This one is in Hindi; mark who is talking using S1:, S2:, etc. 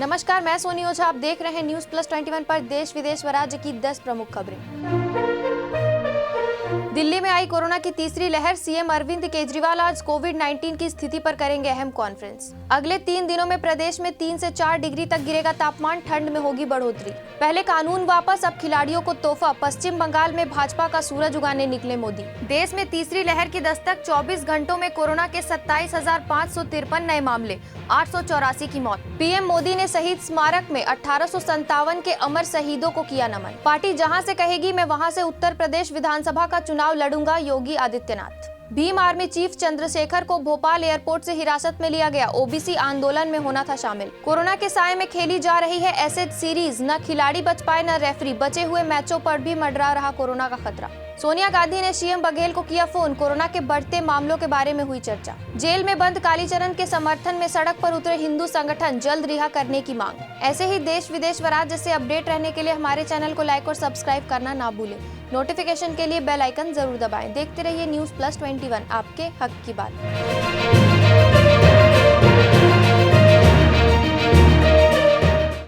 S1: नमस्कार, मैं सोनी ओझा। आप देख रहे हैं न्यूज प्लस 21 पर देश विदेश व राज्य की 10 प्रमुख खबरें। दिल्ली में आई कोरोना की तीसरी लहर। सीएम अरविंद केजरीवाल आज कोविड-19 की स्थिति पर करेंगे अहम कॉन्फ्रेंस। अगले 3 दिनों में प्रदेश में 3 से 4 डिग्री तक गिरेगा तापमान। ठंड में होगी बढ़ोतरी। पहले कानून वापस, अब खिलाड़ियों को तोहफा। पश्चिम बंगाल में भाजपा का सूरज उगाने निकले मोदी। देश में तीसरी लहर की दस्तक। 24 घंटों में कोरोना के 27,553 नए मामले, 884 की मौत। पीएम मोदी ने शहीद स्मारक में 1857 के अमर शहीदों को किया नमन। पार्टी जहां से कहेगी मैं वहां से उत्तर प्रदेश विधानसभा का चुनाव लड़ूंगा, योगी आदित्यनाथ। भीम आर्मी चीफ चंद्रशेखर को भोपाल एयरपोर्ट से हिरासत में लिया गया। ओबीसी आंदोलन में होना था शामिल। कोरोना के साए में खेली जा रही है एसेज सीरीज। न खिलाड़ी बच पाए न रेफरी। बचे हुए मैचों पर भी मंडरा रहा कोरोना का खतरा। सोनिया गांधी ने सीएम बघेल को किया फोन। कोरोना के बढ़ते मामलों के बारे में हुई चर्चा। जेल में बंद कालीचरण के समर्थन में सड़क पर उतरे हिंदू संगठन। जल्द रिहा करने की मांग। ऐसे ही देश विदेश व राज्य से अपडेट रहने के लिए हमारे चैनल को लाइक और सब्सक्राइब करना ना भूलें। नोटिफिकेशन के लिए बेल आइकन जरूर दबाएं। देखते रहिए न्यूज प्लस 21, आपके हक की बात।